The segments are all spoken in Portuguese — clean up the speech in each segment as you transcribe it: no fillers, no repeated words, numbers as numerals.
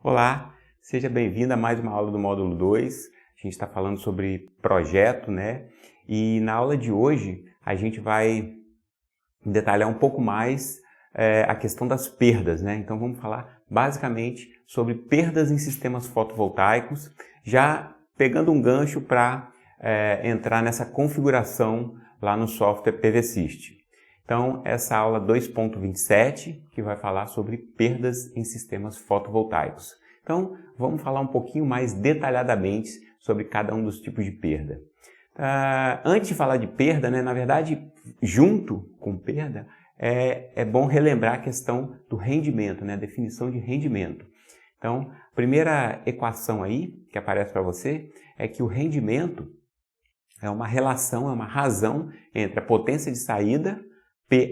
Olá, seja bem-vindo a mais uma aula do módulo 2. A gente está falando sobre projeto, né? E na aula de hoje a gente vai detalhar um pouco mais a questão das perdas, né? Então vamos falar basicamente sobre perdas em sistemas fotovoltaicos, já pegando um gancho para entrar nessa configuração lá no software PVSys. Então, essa aula 2.27, que vai falar sobre perdas em sistemas fotovoltaicos. Então, vamos falar um pouquinho mais detalhadamente sobre cada um dos tipos de perda. Antes de falar de perda, né, na verdade, junto com perda, é bom relembrar a questão do rendimento, né, a definição de rendimento. Então, a primeira equação aí que aparece para você é que o rendimento é uma relação, é uma razão entre a potência de saída,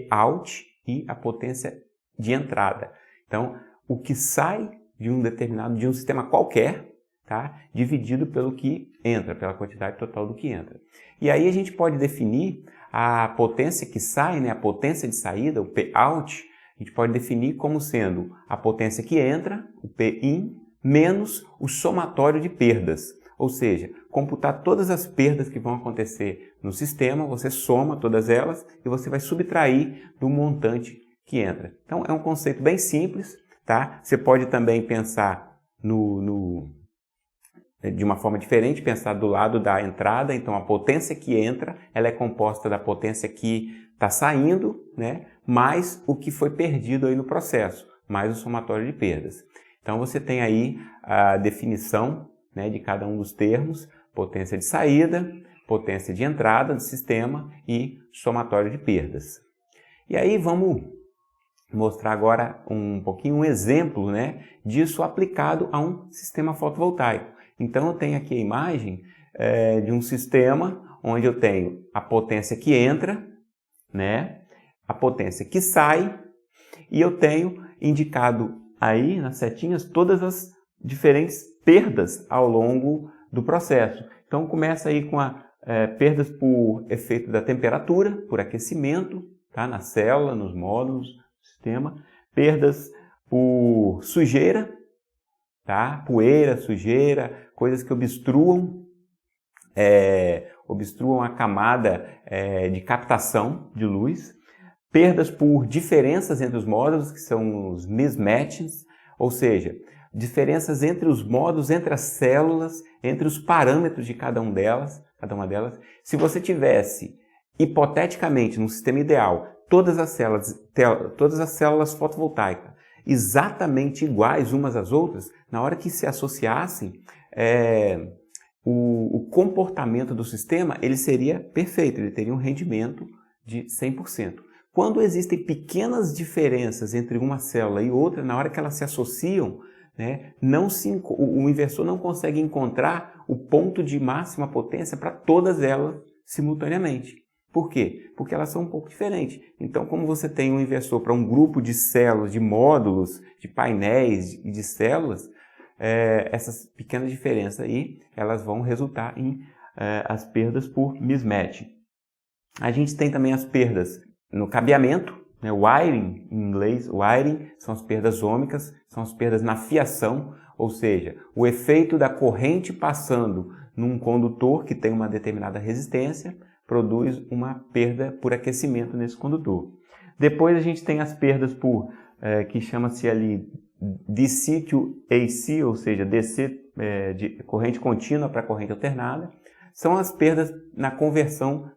Pout, e a potência de entrada. Então, o que sai de um sistema qualquer, tá? Dividido pelo que entra, pela quantidade total do que entra. E aí a gente pode definir a potência que sai, né? A potência de saída, o Pout, a gente pode definir como sendo a potência que entra, o Pin, menos o somatório de perdas. Ou seja, computar todas as perdas que vão acontecer no sistema, você soma todas elas e você vai subtrair do montante que entra. Então é um conceito bem simples, tá? Você pode também pensar de uma forma diferente, pensar do lado da entrada. Então a potência que entra, ela é composta da potência que está saindo, né? Mais o que foi perdido aí no processo, mais o somatório de perdas. Então você tem aí a definição, né, de cada um dos termos: potência de saída, potência de entrada do sistema e somatório de perdas. E aí vamos mostrar agora um pouquinho um exemplo, né, disso aplicado a um sistema fotovoltaico. Então eu tenho aqui a imagem de um sistema onde eu tenho a potência que entra, né, a potência que sai, e eu tenho indicado aí nas setinhas todas as diferentes perdas ao longo do processo. Então começa aí com perdas por efeito da temperatura, por aquecimento, tá? Na célula, nos módulos do sistema, perdas por sujeira, tá? Poeira, sujeira, coisas que obstruam a camada de captação de luz, perdas por diferenças entre os módulos, que são os mismatches, ou seja, diferenças entre os módulos, entre as células, entre os parâmetros de cada uma delas. Se você tivesse, hipoteticamente, no sistema ideal, todas as células fotovoltaicas exatamente iguais umas às outras, na hora que se associassem, o comportamento do sistema ele seria perfeito, ele teria um rendimento de 100%. Quando existem pequenas diferenças entre uma célula e outra, na hora que elas se associam, né, o inversor não consegue encontrar o ponto de máxima potência para todas elas simultaneamente. Por quê? Porque elas são um pouco diferentes. Então, como você tem um inversor para um grupo de células, de módulos, de painéis e de células, essas pequenas diferenças aí, elas vão resultar em as perdas por mismatch. A gente tem também as perdas no cabeamento, né? Wiring, em inglês, wiring, são as perdas ômicas, são as perdas na fiação, ou seja, o efeito da corrente passando num condutor que tem uma determinada resistência produz uma perda por aquecimento nesse condutor. Depois a gente tem as perdas por, que chama-se ali DC to AC, ou seja, DC de corrente contínua para corrente alternada, são as perdas na conversão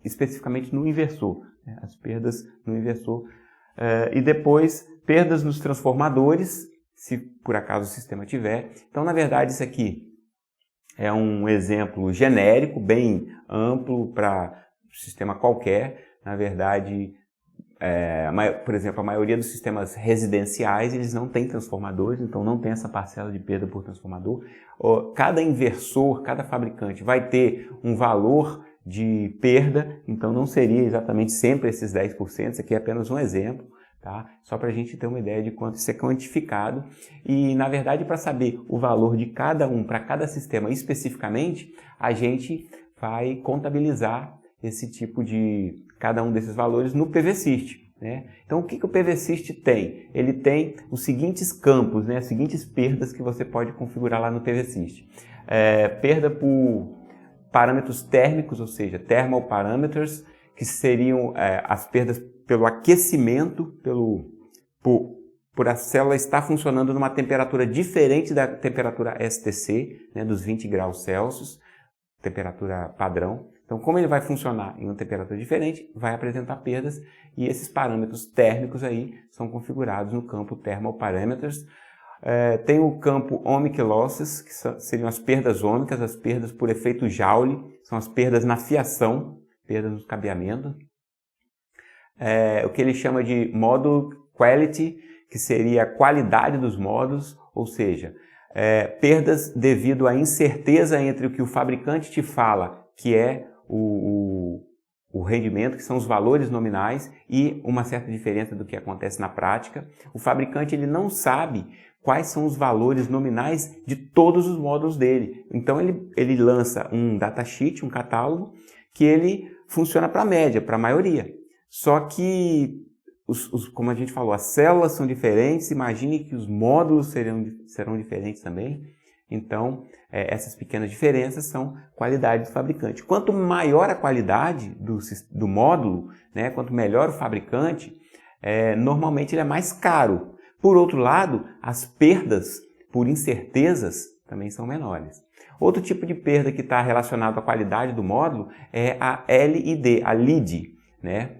especificamente no inversor, né? As perdas no inversor. E depois, perdas nos transformadores, se por acaso o sistema tiver. Então, na verdade, isso aqui é um exemplo genérico, bem amplo para sistema qualquer. Na verdade, por exemplo, a maioria dos sistemas residenciais, eles não têm transformadores, então não tem essa parcela de perda por transformador. Cada inversor, cada fabricante vai ter um valor de perda, então não seria exatamente sempre esses 10%, isso aqui é apenas um exemplo, tá? Só para a gente ter uma ideia de quanto isso é quantificado. E, na verdade, para saber o valor de cada um, para cada sistema especificamente, a gente vai contabilizar esse tipo de, cada um desses valores no PVSys. né? Então, o que o PVSys tem? Ele tem os seguintes campos, né? As seguintes perdas que você pode configurar lá no PVSys. Perda por parâmetros térmicos, ou seja, thermal parameters, que seriam as perdas pelo aquecimento, por a célula estar funcionando numa temperatura diferente da temperatura STC, né, dos 20 graus Celsius, temperatura padrão. Então, como ele vai funcionar em uma temperatura diferente, vai apresentar perdas, e esses parâmetros térmicos aí são configurados no campo Thermal Parameters. Tem o campo Ohmic Losses, que seriam as perdas ômicas, as perdas por efeito Joule, são as perdas na fiação, perdas no cabeamento. O que ele chama de Module Quality, que seria a qualidade dos módulos, ou seja, perdas devido à incerteza entre o que o fabricante te fala, que é o rendimento, que são os valores nominais, e uma certa diferença do que acontece na prática. O fabricante ele não sabe quais são os valores nominais de todos os módulos dele. Então ele lança um datasheet, um catálogo, que ele funciona para a média, para a maioria. Só que, como a gente falou, as células são diferentes, imagine que os módulos serão diferentes também. Então, essas pequenas diferenças são qualidade do fabricante. Quanto maior a qualidade do módulo, né, quanto melhor o fabricante, normalmente ele é mais caro. Por outro lado, as perdas por incertezas também são menores. Outro tipo de perda que está relacionado à qualidade do módulo é a LID, a LID, né?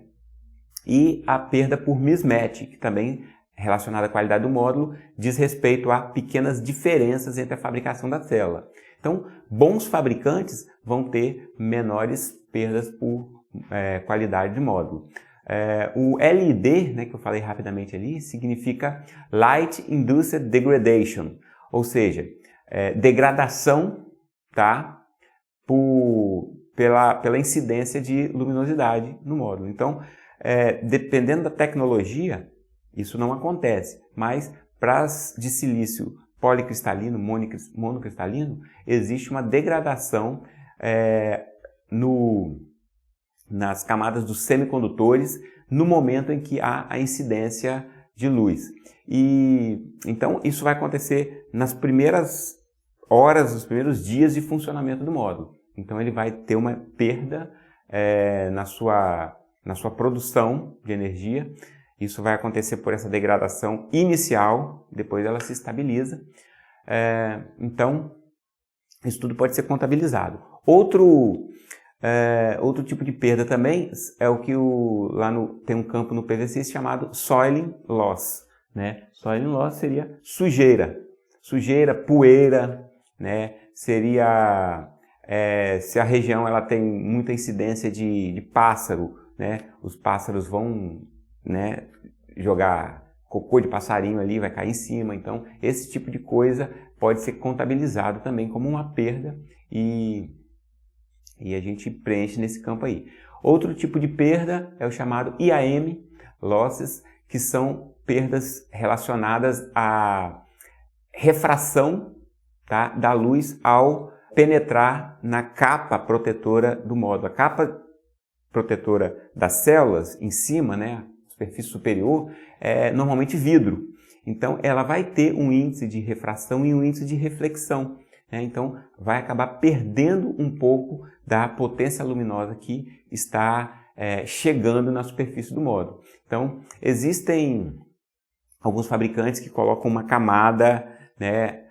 E a perda por mismatch, que também relacionada à qualidade do módulo, diz respeito a pequenas diferenças entre a fabricação da célula. Então, bons fabricantes vão ter menores perdas por qualidade de módulo. O LID, né, que eu falei rapidamente ali, significa Light Induced Degradation, ou seja, degradação, tá, pela incidência de luminosidade no módulo. Então, dependendo da tecnologia, isso não acontece, mas para as de silício policristalino, monocristalino, existe uma degradação nas camadas dos semicondutores no momento em que há a incidência de luz. E então isso vai acontecer nas primeiras horas, nos primeiros dias de funcionamento do módulo. Então ele vai ter uma perda na sua produção de energia. Isso vai acontecer por essa degradação inicial, depois ela se estabiliza. Então, isso tudo pode ser contabilizado. Outro tipo de perda também é o que tem um campo no PVSys chamado Soiling Loss, né? Soiling Loss seria sujeira, poeira, né? Seria se a região ela tem muita incidência de pássaro, né? Os pássaros vão, né, jogar cocô de passarinho ali, vai cair em cima. Então, esse tipo de coisa pode ser contabilizado também como uma perda e a gente preenche nesse campo aí. Outro tipo de perda é o chamado IAM Losses, que são perdas relacionadas à refração, tá, da luz ao penetrar na capa protetora do módulo. A capa protetora das células em cima, né, superfície superior, é normalmente vidro. Então, ela vai ter um índice de refração e um índice de reflexão, né? Então, vai acabar perdendo um pouco da potência luminosa que está chegando na superfície do módulo. Então, existem alguns fabricantes que colocam uma camada, né,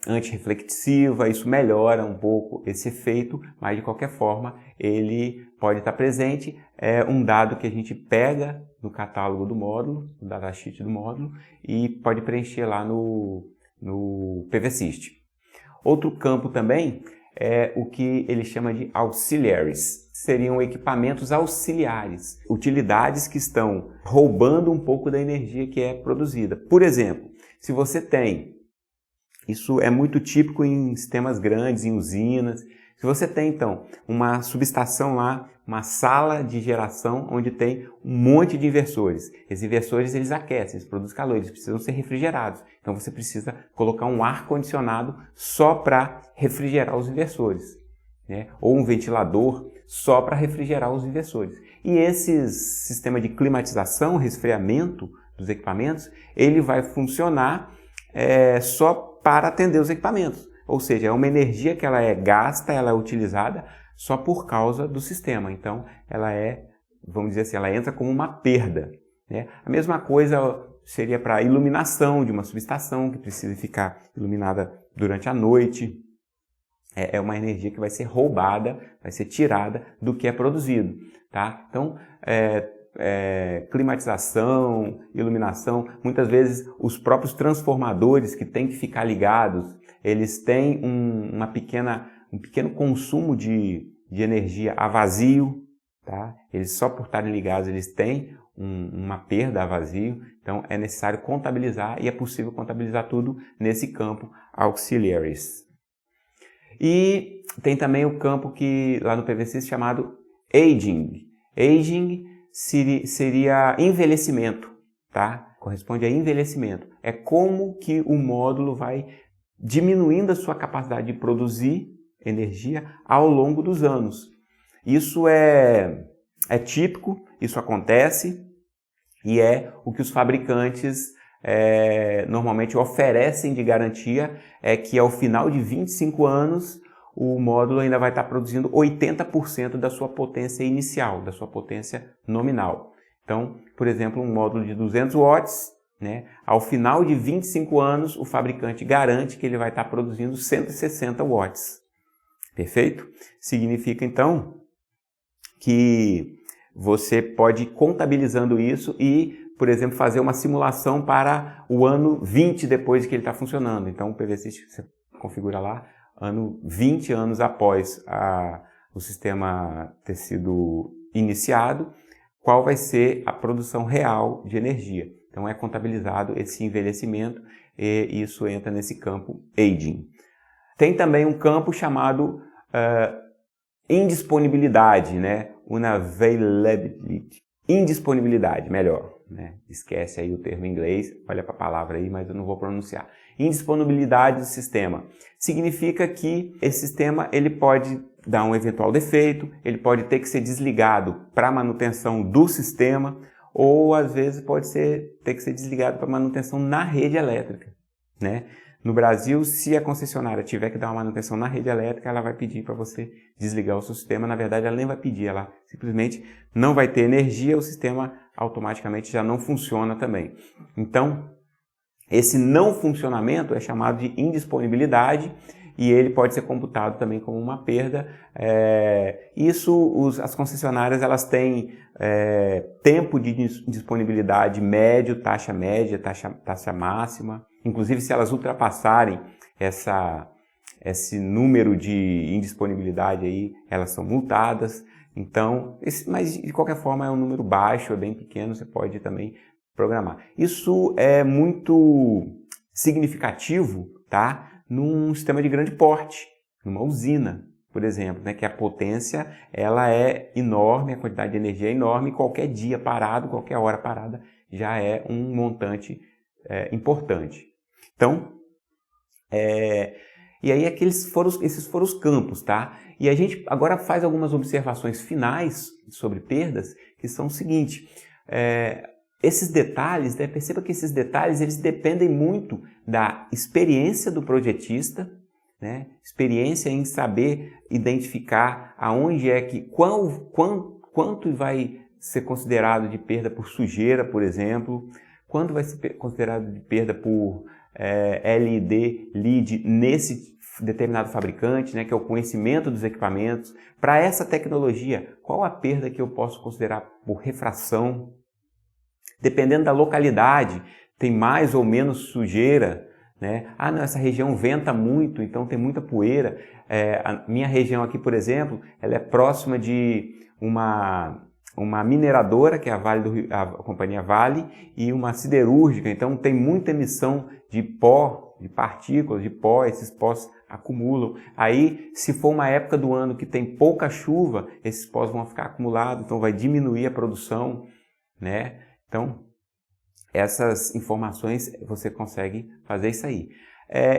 antirreflexiva, isso melhora um pouco esse efeito, mas de qualquer forma ele pode estar presente. É um dado que a gente pega no catálogo do módulo, no datasheet do módulo, e pode preencher lá no PVSys. Outro campo também é o que ele chama de auxiliaries. Seriam equipamentos auxiliares, utilidades que estão roubando um pouco da energia que é produzida. Por exemplo, se você tem, isso é muito típico em sistemas grandes, em usinas. Se você tem, então, uma subestação lá, uma sala de geração onde tem um monte de inversores. Esses inversores, eles aquecem, eles produzem calor, eles precisam ser refrigerados. Então, você precisa colocar um ar-condicionado só para refrigerar os inversores, né? Ou um ventilador só para refrigerar os inversores. E esse sistema de climatização, resfriamento dos equipamentos, ele vai funcionar só para atender os equipamentos. Ou seja, é uma energia que ela é gasta, ela é utilizada só por causa do sistema. Então, ela vamos dizer assim, ela entra como uma perda, né? A mesma coisa seria para a iluminação de uma subestação que precisa ficar iluminada durante a noite. É uma energia que vai ser roubada, vai ser tirada do que é produzido, tá? Então, climatização, iluminação, muitas vezes os próprios transformadores que têm que ficar ligados, eles têm um pequeno consumo de energia a vazio, tá? Eles só por estarem ligados, eles têm uma perda a vazio, então é necessário contabilizar e é possível contabilizar tudo nesse campo auxiliaries. E tem também o campo que lá no PVC chamado aging. Aging seria envelhecimento, tá? Corresponde a envelhecimento. É como que o módulo vai diminuindo a sua capacidade de produzir energia ao longo dos anos. Isso é típico, isso acontece e é o que os fabricantes normalmente oferecem de garantia, é que ao final de 25 anos o módulo ainda vai estar produzindo 80% da sua potência inicial, da sua potência nominal. Então, por exemplo, um módulo de 200 watts, né, ao final de 25 anos o fabricante garante que ele vai estar produzindo 160 watts. Perfeito? Significa então que você pode ir contabilizando isso e, por exemplo, fazer uma simulação para o ano 20 depois que ele está funcionando. Então o PVC você configura lá, ano 20 anos após o sistema ter sido iniciado, qual vai ser a produção real de energia. Então é contabilizado esse envelhecimento e isso entra nesse campo aging. Tem também um campo chamado indisponibilidade, né? Unavailability. Indisponibilidade, melhor, né? Esquece aí o termo em inglês, olha para a palavra aí, mas eu não vou pronunciar. Indisponibilidade do sistema significa que esse sistema ele pode dar um eventual defeito, ele pode ter que ser desligado para manutenção do sistema ou às vezes pode ter que ser desligado para manutenção na rede elétrica, né? No Brasil, se a concessionária tiver que dar uma manutenção na rede elétrica, ela vai pedir para você desligar o seu sistema. Na verdade, ela nem vai pedir, ela simplesmente não vai ter energia, o sistema automaticamente já não funciona também. Então, esse não funcionamento é chamado de indisponibilidade e ele pode ser computado também como uma perda. As concessionárias elas têm tempo de disponibilidade médio, taxa média, taxa máxima. Inclusive, se elas ultrapassarem esse número de indisponibilidade, aí, elas são multadas. Então, mas de qualquer forma é um número baixo, é bem pequeno, você pode também programar. Isso é muito significativo, tá? Num sistema de grande porte, numa usina, por exemplo, né? Que a potência ela é enorme, a quantidade de energia é enorme, qualquer dia parado, qualquer hora parada já é um montante importante. Então, e aí esses foram os campos, tá? E a gente agora faz algumas observações finais sobre perdas, que são o seguinte, esses detalhes, né, perceba que esses detalhes eles dependem muito da experiência do projetista, né? Experiência em saber identificar aonde é que, quanto vai ser considerado de perda por sujeira, por exemplo, quanto vai ser considerado de perda por lead nesse determinado fabricante, né, que é o conhecimento dos equipamentos. Para essa tecnologia, qual a perda que eu posso considerar por refração? Dependendo da localidade, tem mais ou menos sujeira, né? Ah, não, essa região venta muito, então tem muita poeira. A minha região aqui, por exemplo, ela é próxima de uma mineradora, que é a companhia Vale, e uma siderúrgica, então tem muita emissão de pó, de partículas, de pó, esses pós acumulam. Aí, se for uma época do ano que tem pouca chuva, esses pós vão ficar acumulados, então vai diminuir a produção, né? Então, essas informações você consegue fazer isso aí.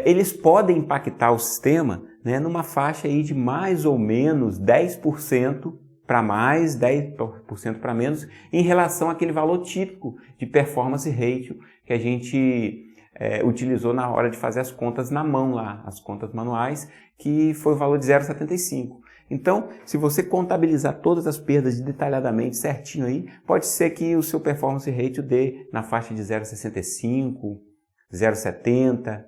Eles podem impactar o sistema, né, numa faixa aí de mais ou menos 10% para mais, 10% para menos, em relação àquele valor típico de performance ratio que a gente utilizou na hora de fazer as contas na mão lá, as contas manuais, que foi o valor de 0,75. Então, se você contabilizar todas as perdas detalhadamente, certinho aí, pode ser que o seu performance ratio dê na faixa de 0,65, 0,70,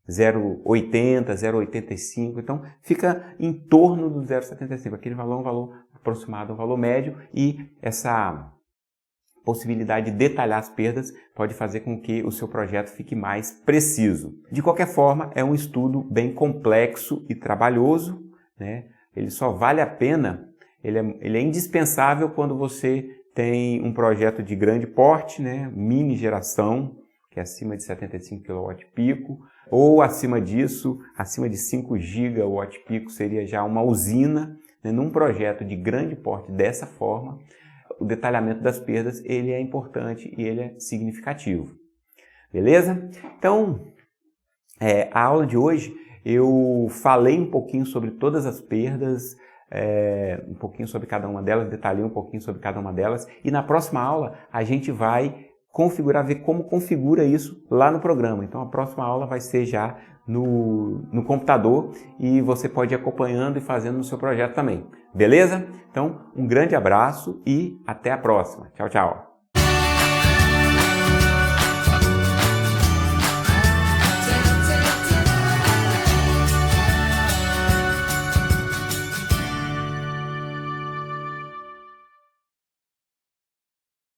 0,80, 0,85, então fica em torno do 0,75, aquele valor é um valor aproximado, um valor médio, e essa possibilidade de detalhar as perdas pode fazer com que o seu projeto fique mais preciso. De qualquer forma, é um estudo bem complexo e trabalhoso, né? Ele só vale a pena, ele é indispensável quando você tem um projeto de grande porte, né? Mini geração, que é acima de 75 kW-pico, ou acima disso, acima de 5 GW-pico seria já uma usina, né? Num projeto de grande porte dessa forma, o detalhamento das perdas ele é importante e ele é significativo. Beleza? Então, a aula de hoje eu falei um pouquinho sobre todas as perdas, um pouquinho sobre cada uma delas, detalhei um pouquinho sobre cada uma delas, e na próxima aula a gente vai configurar, ver como configura isso lá no programa. Então a próxima aula vai ser já no computador e você pode ir acompanhando e fazendo no seu projeto também. Beleza? Então um grande abraço e até a próxima. Tchau, tchau!